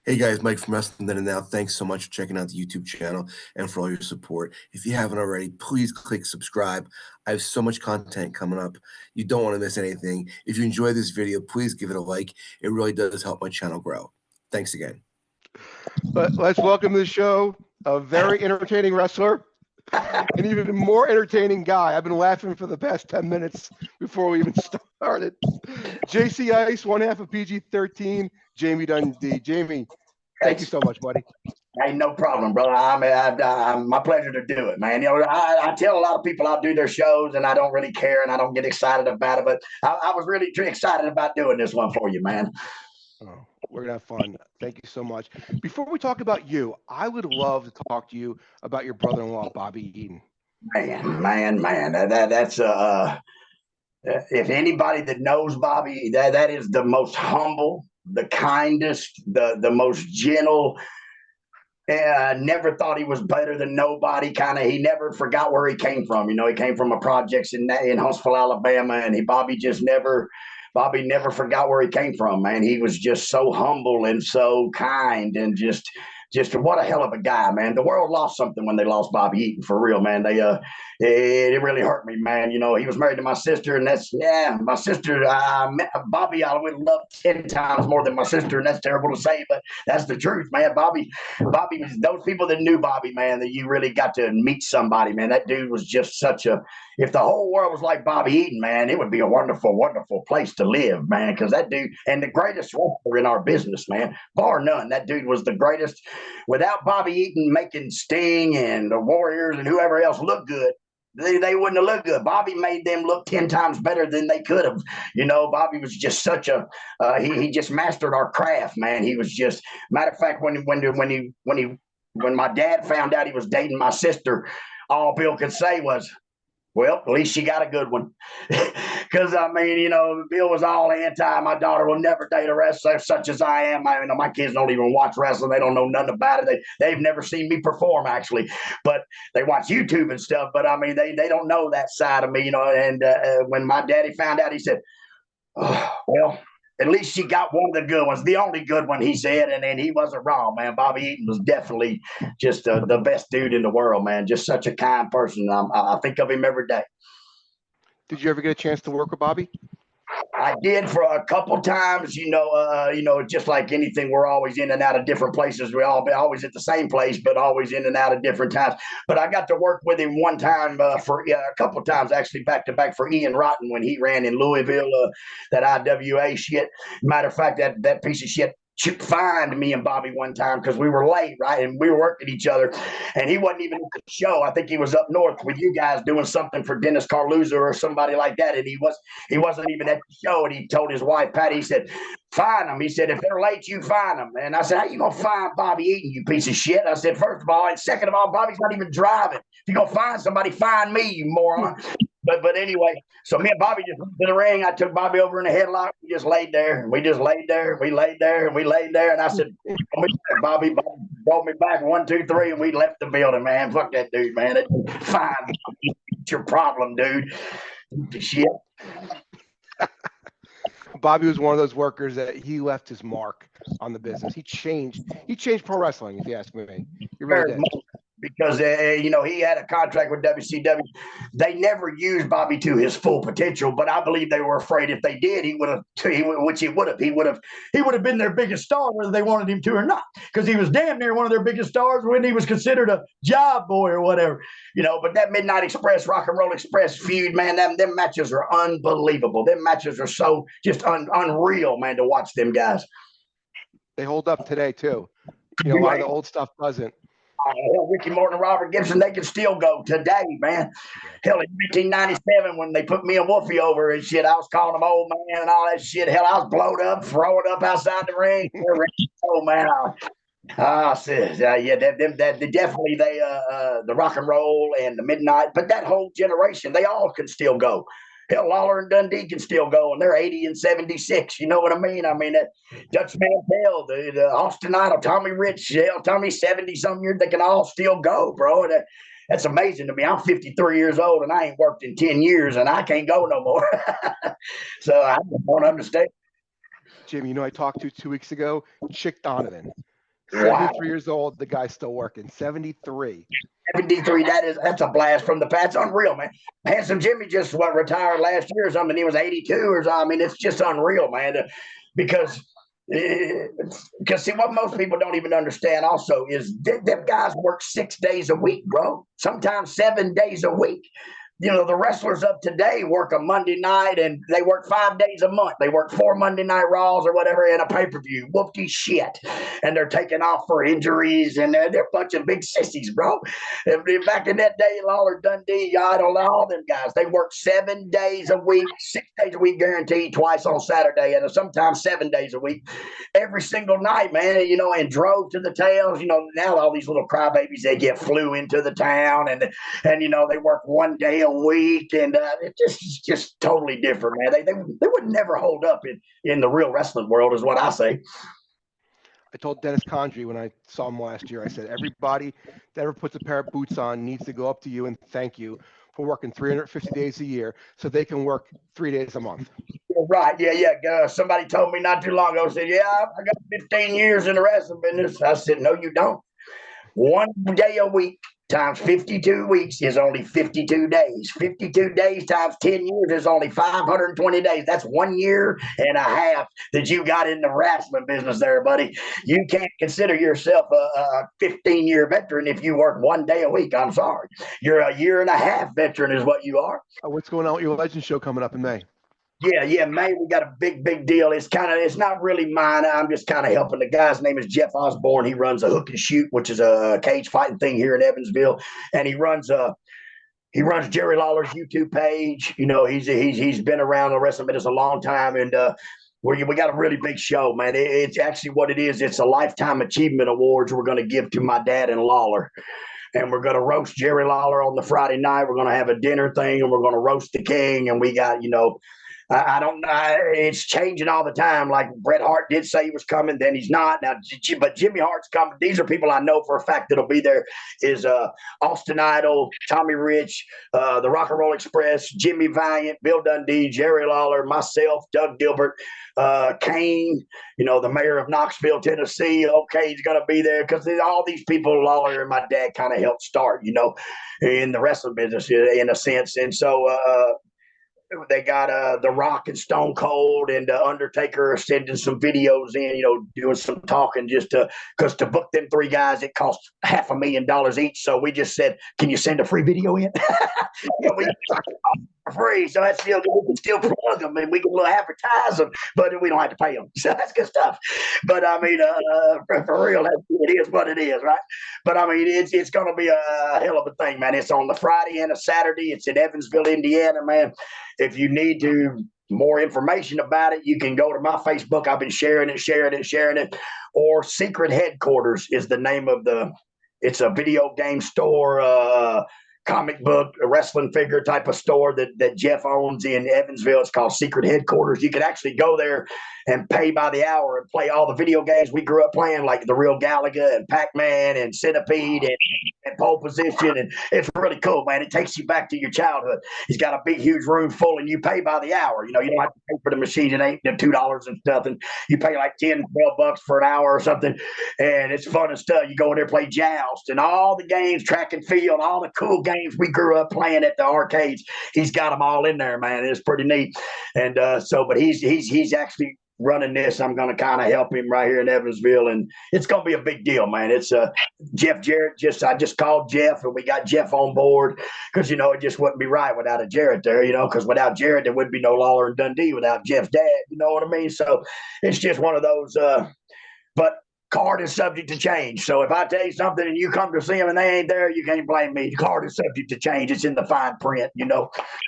Hey guys, Mike from Wrestling Then and Now. Thanks so much for checking out the YouTube channel and for all your support. If you haven't already, please click subscribe. I have so much content coming up. You don't want to miss anything. If you enjoy this video, please give it a like. It really does help my channel grow. Thanks again. Let's welcome to the show a very entertaining wrestler, an even more entertaining guy. I've been laughing for the past 10 minutes before we even started. JC Ice, one half of PG-13, Jamie Dundee. Jamie, thank you so much, buddy. Hey, no problem, brother. I'm my pleasure to do it, man. You know, I tell a lot of people I'll do their shows and I don't really care and I don't get excited about it, but I was really excited about doing this one for you, man. Oh, we're gonna have fun. Thank you so much. Before we talk about you, I would love to talk to you about your brother-in-law, Bobby Eaton. Man. That's if anybody that knows Bobby, that is the most humble, the kindest, the most gentle. Never thought he was better than nobody. He never forgot where he came from. You know, he came from a projects in Huntsville, Alabama, and Bobby never forgot where he came from, man. He was just so humble and so kind and just what a hell of a guy, man. The world lost something when they lost Bobby Eaton, for real, man. It really hurt me, man. You know, he was married to my sister, and my sister, Bobby, I would love 10 times more than my sister, and that's terrible to say, but that's the truth, man. Bobby was those people that knew Bobby, man, that you really got to meet somebody, man. That dude was just if the whole world was like Bobby Eaton, man, it would be a wonderful, wonderful place to live, man, because that dude, and the greatest wrestler in our business, man, bar none. That dude was the greatest. Without Bobby Eaton making Sting and the Warriors and whoever else look good, they wouldn't have looked good. Bobby made them look 10 times better than they could have. You know, Bobby was just such a he just mastered our craft, man. He was just, matter of fact, when my dad found out he was dating my sister, all Bill could say was, well, at least she got a good one. Because, I mean, you know, Bill was all anti. My daughter will never date a wrestler such as I am. My kids don't even watch wrestling. They don't know nothing about it. They've never seen me perform, actually. But they watch YouTube and stuff. But, I mean, they don't know that side of me, you know. And when my daddy found out, he said, oh, well, at least she got one of the good ones, the only good one, he said, and he wasn't wrong, man. Bobby Eaton was definitely just the best dude in the world, man. Just such a kind person. I think of him every day. Did you ever get a chance to work with Bobby? I did for a couple times, you know, just like anything, we're always in and out of different places. We always at the same place, but always in and out of different times. But I got to work with him one time for a couple times, actually back to back for Ian Rotten when he ran in Louisville, that IWA shit. Matter of fact, that piece of shit fined me and Bobby one time because we were late, right? And we were working each other, and he wasn't even at the show. I think he was up north with you guys doing something for Dennis Carluzza or somebody like that, and he wasn't even at the show. And he told his wife Patty, he said, "Fine them." He said, "If they're late, you fine them." And I said, "How you gonna fine Bobby Eaton, you piece of shit?" I said, "First of all, and second of all, Bobby's not even driving. If you're gonna find somebody, find me, you moron." But anyway, so me and Bobby just went to the ring. I took Bobby over in a headlock. We just laid there. And we just laid there. We laid there. And we laid there. And I said, Bobby brought me back 1, 2, 3, and we left the building, man. Fuck that dude, man. It's fine. It's your problem, dude. Shit. Bobby was one of those workers that he left his mark on the business. He changed pro wrestling, if you ask me. He really did. Because, you know, he had a contract with WCW. They never used Bobby to his full potential, but I believe they were afraid if they did, he would have been their biggest star, whether they wanted him to or not, because he was damn near one of their biggest stars when he was considered a job boy or whatever, you know. But that Midnight Express, Rock and Roll Express feud, man, them matches are unbelievable. Them matches are so just unreal, man, to watch them guys. They hold up today, too. You know, a lot of the old stuff doesn't. Hell, Ricky Morton and Robert Gibson, they can still go today, man. Hell, in 1997, when they put me and Wolfie over and shit, I was calling them old man and all that shit. Hell, I was blowed up, throwing up outside the ring. Oh, man. Definitely the rock and roll and the midnight, but that whole generation, they all can still go. Hell, Lawler and Dundee can still go, and they're 80 and 76. You know what I mean? I mean, that Dutch Mantel, the Austin Idol, Tommy Rich, hell, Tommy 70-something years, they can all still go, bro. That's amazing to me. I'm 53 years old, and I ain't worked in 10 years, and I can't go no more. So I don't understand. Jim, you know, I talked to 2 weeks ago, Chick Donovan. Wow. 73 years old. The guy's still working. 73. 73, that's a blast from the past. It's unreal, man. Handsome Jimmy just retired last year or something. He was 82 or something. I mean, it's just unreal, man. Because see, what most people don't even understand also is them guys work 6 days a week, bro. Sometimes 7 days a week. You know, the wrestlers of today work a Monday night and they work 5 days a month. They work 4 Monday night Raws or whatever in a pay-per-view. Whoopty shit. And they're taking off for injuries and they're a bunch of big sissies, bro. Back in that day, Lawler, Dundee, I don't know, all them guys, they work 7 days a week, 6 days a week guaranteed, twice on Saturday, and sometimes 7 days a week, every single night, man, you know, and drove to the towns. You know, now all these little crybabies, they get flew into the town and you know, they work 1 day a week, and it's just totally different, man. They would never hold up in the real wrestling world, is what I say. I told Dennis Condry when I saw him last year, I said, everybody that ever puts a pair of boots on needs to go up to you and thank you for working 350 days a year so they can work 3 days a month. Right. Yeah. Somebody told me not too long ago, said, yeah, I got 15 years in the wrestling business. I said, no, you don't. 1 day a week times 52 weeks is only 52 days. 52 days times 10 years is only 520 days. That's 1 year and a half that you got in the wrestling business there, buddy. You can't consider yourself a 15-year veteran if you work 1 day a week. I'm sorry. You're a year and a half veteran is what you are. What's going on with your Legend show coming up in May? Yeah, May, we got a big deal. It's not really mine. I'm just kind of helping. The guy's name is Jeff Osborne. He runs a Hook and Shoot, which is a cage fighting thing here in Evansville, and he runs Jerry Lawler's YouTube page. You know, he's been around the wrestling business a long time, and we got a really big show, man. It's actually what it is. It's a Lifetime Achievement Awards we're going to give to my dad and Lawler. And we're going to roast Jerry Lawler on the Friday night. We're going to have a dinner thing, and we're going to roast the king. And we got, you know, I don't know. It's changing all the time. Like Bret Hart did say he was coming, then he's not now. But Jimmy Hart's coming. These are people I know for a fact that'll be there. Is Austin Idol, Tommy Rich, the Rock and Roll Express, Jimmy Valiant, Bill Dundee, Jerry Lawler, myself, Doug Gilbert, Kane. You know, the mayor of Knoxville, Tennessee. Okay, he's going to be there because all these people, Lawler and my dad, kind of helped start. You know, in the wrestling business in a sense, and so. They got The Rock and Stone Cold and Undertaker sending some videos in, you know, doing some talking just because to book them 3 guys, it costs $500,000 each. So we just said, can you send a free video in? We free, so that's still we can still plug them and we can advertise them, but we don't have to pay them. So that's good stuff. But I mean, for real, it is what it is, right? But I mean, it's going to be a hell of a thing, man. It's on the Friday and a Saturday. It's in Evansville, Indiana, man. If you need more information about it, you can go to my Facebook. I've been sharing it. Or Secret Headquarters is the name of it's a video game store, comic book, a wrestling figure type of store that Jeff owns in Evansville. It's called Secret Headquarters. You can actually go there and pay by the hour and play all the video games we grew up playing, like the Real Galaga and Pac-Man and Centipede and Pole Position. And it's really cool, man. It takes you back to your childhood. He's got a big, huge room full, and you pay by the hour. You know, you don't have to pay for the machine. It ain't $2 and stuff. And you pay like $10, $12 for an hour or something. And it's fun and stuff. You go in there, play joust and all the games, track and field, all the cool games we grew up playing at the arcades. He's got them all in there, man. It's pretty neat. And but he's actually running this. I'm going to kind of help him right here in Evansville, and it's going to be a big deal, man. It's Jeff Jarrett. I just called Jeff, and we got Jeff on board because, you know, it just wouldn't be right without a Jarrett there, you know, because without Jarrett, there would be no Lawler and Dundee without Jeff's dad. You know what I mean? So it's just one of those, but card is subject to change. So if I tell you something and you come to see them and they ain't there, you can't blame me. The card is subject to change. It's in the fine print, you know.